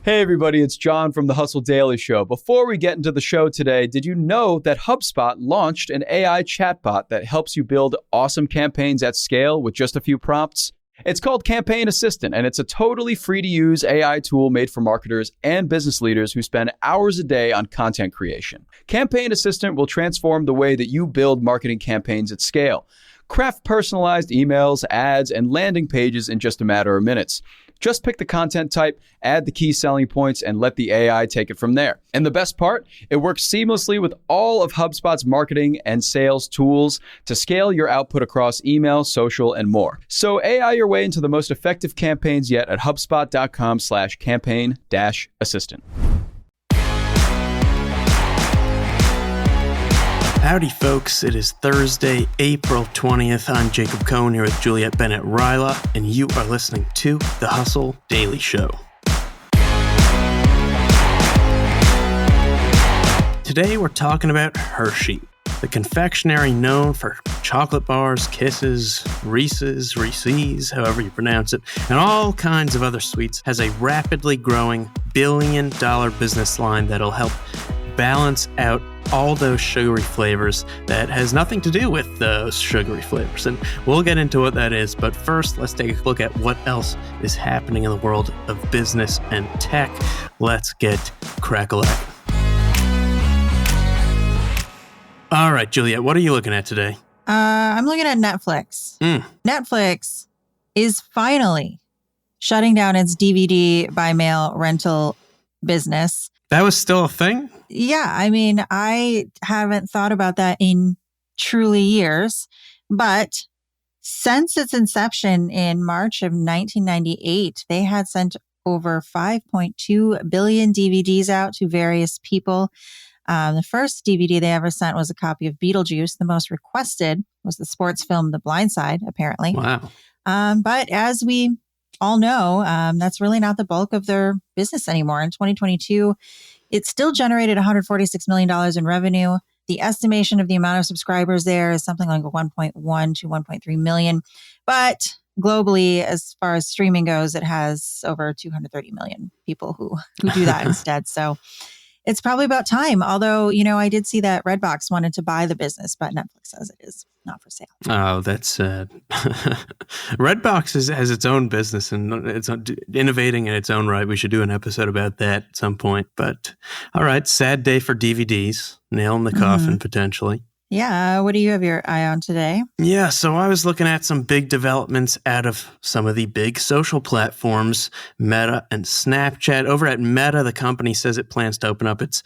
Hey everybody, it's John from the Hustle Daily Show. Before we get into the show today, did you know that HubSpot launched an AI chatbot that helps you build awesome campaigns at scale with just a few prompts? It's called Campaign Assistant, and it's a totally free-to-use AI tool made for marketers and business leaders who spend hours a day on content creation. Campaign Assistant will transform the way that you build marketing campaigns at scale. Craft personalized emails, ads, and landing pages in just a matter of minutes. Just pick the content type, add the key selling points, and let the AI take it from there. And the best part, it works seamlessly with all of HubSpot's marketing and sales tools to scale your output across email, social, and more. So AI your way into the most effective campaigns yet at HubSpot.com/campaign-assistant. Howdy, folks. It is Thursday, April 20th. I'm Jacob Cohen here with Juliet, Bennett, Rylah, and you are listening to The Hustle Daily Show. Today, we're talking about Hershey, the confectionery known for chocolate bars, Kisses, Reese's, however you pronounce it, and all kinds of other sweets, has a rapidly growing billion-dollar business line that'll help balance out all those sugary flavors that has nothing to do with those sugary flavors. And we'll get into what that is. But first, let's take a look at what else is happening in the world of business and tech. Let's get crack-a-lack. All right, Juliet, what are you looking at today? I'm looking at Netflix. Netflix is finally shutting down its DVD by mail rental business. That was still a thing? Yeah, I mean, I haven't thought about that in truly years, but since its inception in March of 1998, they had sent over 5.2 billion DVDs out to various people. The first DVD they ever sent was a copy of Beetlejuice. The most requested was the sports film The Blind Side, apparently. Wow. But as we all know, that's really not the bulk of their business anymore. In 2022, it still generated $146 million in revenue. The estimation of the amount of subscribers there is something like 1.1 to 1.3 million. But globally, as far as streaming goes, it has over 230 million people who do that instead. So it's probably about time. Although, I did see that Redbox wanted to buy the business, but Netflix says it is not for sale. Oh, that's sad. Redbox has its own business and it's innovating in its own right. We should do an episode about that at some point. But all right, sad day for DVDs. Nail in the coffin, potentially. Yeah. What do you have your eye on today? Yeah. So I was looking at some big developments out of some of the big social platforms, Meta and Snapchat. Over at Meta, the company says it plans to open up its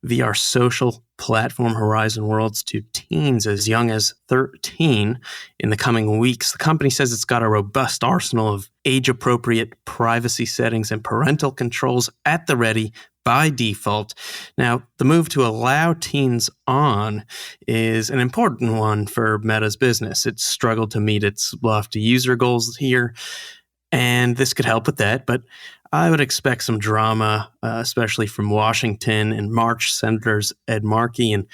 VR social platform Horizon Worlds to teens as young as 13 in the coming weeks. The company says it's got a robust arsenal of age-appropriate privacy settings and parental controls at the ready by default. Now, the move to allow teens on is an important one for Meta's business. It's struggled to meet its lofty user goals here, and this could help with that. But I would expect some drama, especially from Washington. In March, Senators Ed Markey and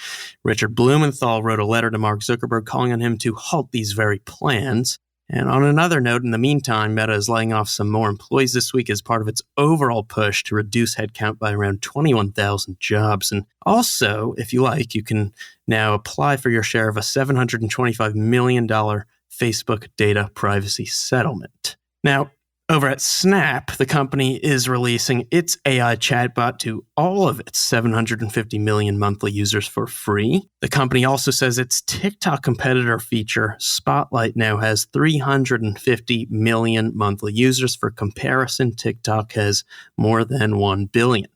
Richard Blumenthal wrote a letter to Mark Zuckerberg calling on him to halt these very plans. And on another note, in the meantime, Meta is laying off some more employees this week as part of its overall push to reduce headcount by around 21,000 jobs. And also, if you like, you can now apply for your share of a $725 million Facebook data privacy settlement. Now, over at Snap, the company is releasing its AI chatbot to all of its 750 million monthly users for free. The company also says its TikTok competitor feature, Spotlight, now has 350 million monthly users. For comparison, TikTok has more than 1 billion.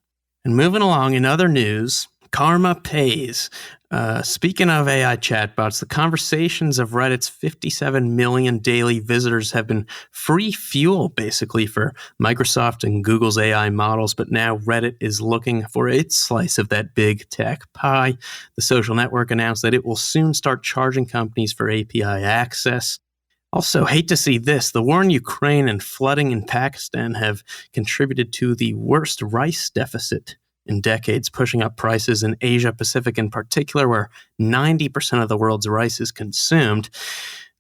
And moving along in other news, Karma Pays. Speaking of AI chatbots, the conversations of Reddit's 57 million daily visitors have been free fuel, basically, for Microsoft and Google's AI models. But now Reddit is looking for its slice of that big tech pie. The social network announced that it will soon start charging companies for API access. Also, hate to see this, the war in Ukraine and flooding in Pakistan have contributed to the worst rice deficit in decades, pushing up prices in Asia Pacific in particular, where 90% of the world's rice is consumed.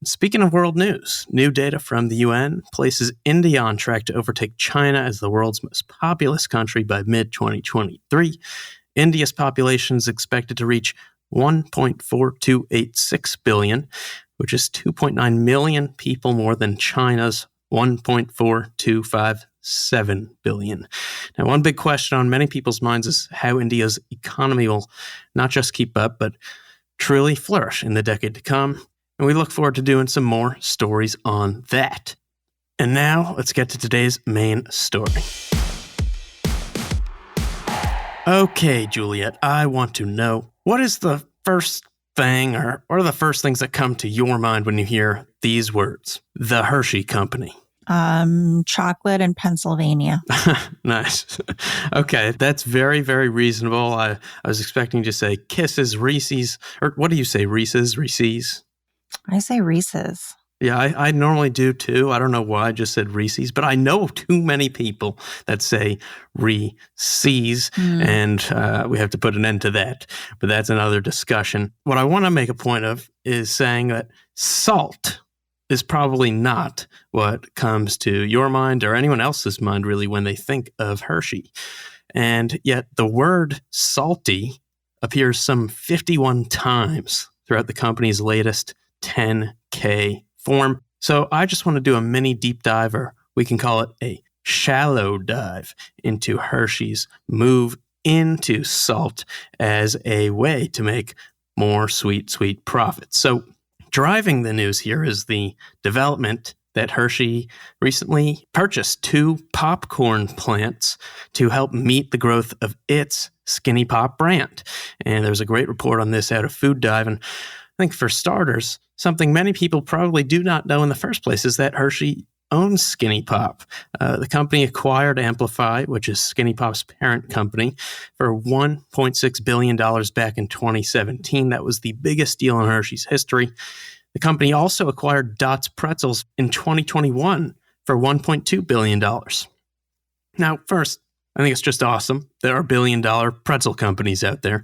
Speaking of world news, new data from the UN places India on track to overtake China as the world's most populous country by mid-2023. India's population is expected to reach 1.4286 billion, which is 2.9 million people more than China's 1.4257 billion. Now, one big question on many people's minds is how India's economy will not just keep up, but truly flourish in the decade to come. And we look forward to doing some more stories on that. And now, let's get to today's main story. Okay, Juliet, I want to know, what is the first thing or the first things that come to your mind when you hear these words? The Hershey Company. Chocolate in Pennsylvania. Nice. Okay, that's very, very reasonable. I was expecting you to say Kisses, Reese's, or what do you say, Reese's, Reese's? I say Reese's. Yeah, I normally do too. I don't know why I just said Reese's, but I know too many people that say Reese's, and we have to put an end to that. But that's another discussion. What I want to make a point of is saying that salt is probably not what comes to your mind or anyone else's mind really when they think of Hershey. And yet the word salty appears some 51 times throughout the company's latest 10K form. So I just want to do a mini deep dive, or we can call it a shallow dive, into Hershey's move into salt as a way to make more sweet profits. So driving the news here is the development that Hershey recently purchased 2 popcorn plants to help meet the growth of its Skinny Pop brand. And there's a great report on this out of Food Dive. And I think for starters, something many people probably do not know in the first place is that Hershey owns Skinny Pop. The company acquired Amplify, which is Skinny Pop's parent company, for $1.6 billion back in 2017. That was the biggest deal in Hershey's history. The company also acquired Dots Pretzels in 2021 for $1.2 billion. Now, first, I think it's just awesome. There are billion-dollar pretzel companies out there.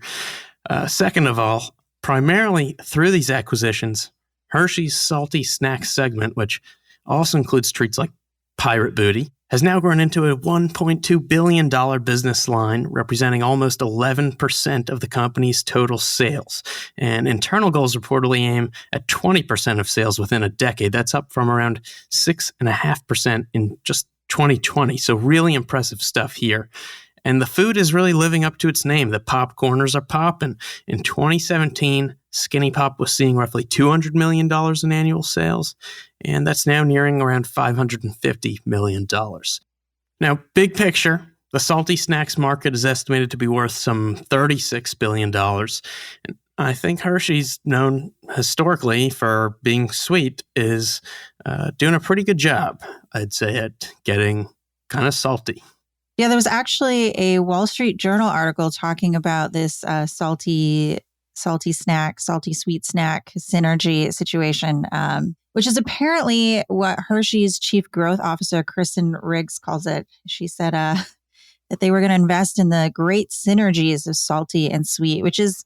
Second of all, primarily through these acquisitions, Hershey's salty snacks segment, which also includes treats like Pirate Booty, has now grown into a $1.2 billion business line, representing almost 11% of the company's total sales. And internal goals reportedly aim at 20% of sales within a decade. That's up from around 6.5% in just 2020. So really impressive stuff here. And the food is really living up to its name. The popcorners are popping. In 2017, Skinny Pop was seeing roughly $200 million in annual sales, and that's now nearing around $550 million. Now, big picture, the salty snacks market is estimated to be worth some $36 billion. And I think Hershey's, known historically for being sweet, is doing a pretty good job, I'd say, at getting kind of salty. Yeah, there was actually a Wall Street Journal article talking about this salty sweet snack synergy situation, which is apparently what Hershey's chief growth officer, Kristen Riggs, calls it. She said that they were going to invest in the great synergies of salty and sweet, which is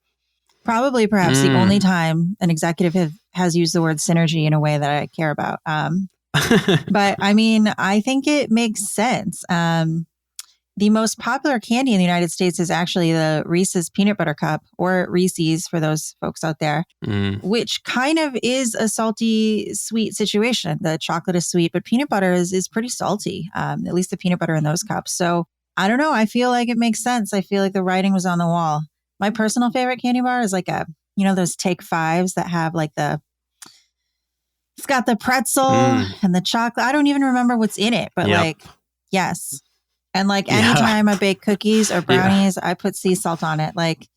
probably perhaps the only time an executive has used the word synergy in a way that I care about. But I mean, I think it makes sense. The most popular candy in the United States is actually the Reese's Peanut Butter Cup, or Reese's for those folks out there, which kind of is a salty sweet situation. The chocolate is sweet, but peanut butter is pretty salty, at least the peanut butter in those cups. So I don't know. I feel like it makes sense. I feel like the writing was on the wall. My personal favorite candy bar is like those Take Fives that have like it's got the pretzel and the chocolate. I don't even remember what's in it, but yes. And like anytime I bake cookies or brownies, I put sea salt on it. Like,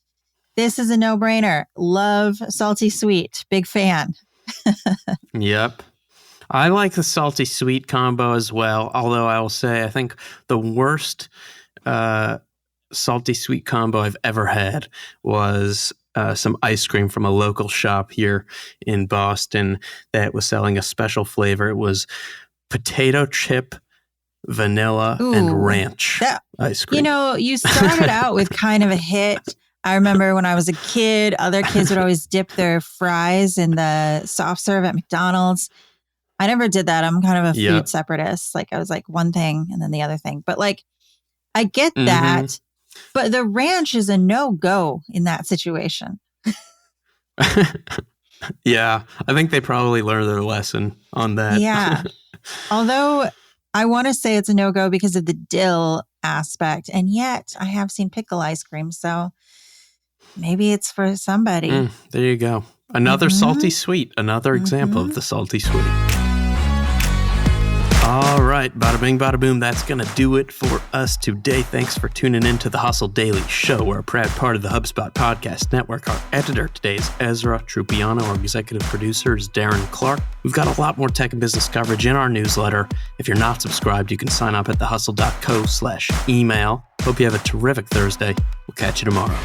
this is a no-brainer. Love salty sweet. Big fan. Yep. I like the salty sweet combo as well. Although I will say, I think the worst salty sweet combo I've ever had was some ice cream from a local shop here in Boston that was selling a special flavor. It was potato chip, vanilla, and ranch ice cream. You started out with kind of a hit. I remember when I was a kid, other kids would always dip their fries in the soft serve at McDonald's. I never did that. I'm kind of a food separatist. Like I was like one thing and then the other thing. But like, I get that. But the ranch is a no-go in that situation. Yeah, I think they probably learned their lesson on that. Yeah. Although I want to say it's a no-go because of the dill aspect. And yet I have seen pickle ice cream. So maybe it's for somebody. There you go. Another salty sweet. Another example of the salty sweet. All right, bada bing, bada boom. That's going to do it for us today. Thanks for tuning in to the Hustle Daily Show. We're a proud part of the HubSpot Podcast Network. Our editor today is Ezra Trupiano. Our executive producer is Darren Clarke. We've got a lot more tech and business coverage in our newsletter. If you're not subscribed, you can sign up at thehustle.co/email. Hope you have a terrific Thursday. We'll catch you tomorrow.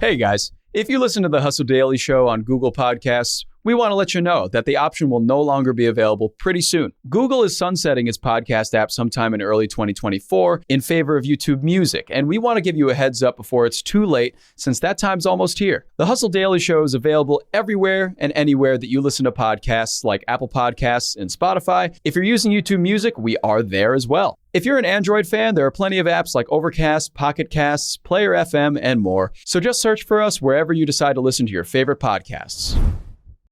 Hey guys, if you listen to the Hustle Daily Show on Google Podcasts, we want to let you know that the option will no longer be available pretty soon. Google is sunsetting its podcast app sometime in early 2024 in favor of YouTube Music, and we want to give you a heads up before it's too late since that time's almost here. The Hustle Daily Show is available everywhere and anywhere that you listen to podcasts like Apple Podcasts and Spotify. If you're using YouTube Music, we are there as well. If you're an Android fan, there are plenty of apps like Overcast, Pocket Casts, Player FM, and more. So just search for us wherever you decide to listen to your favorite podcasts.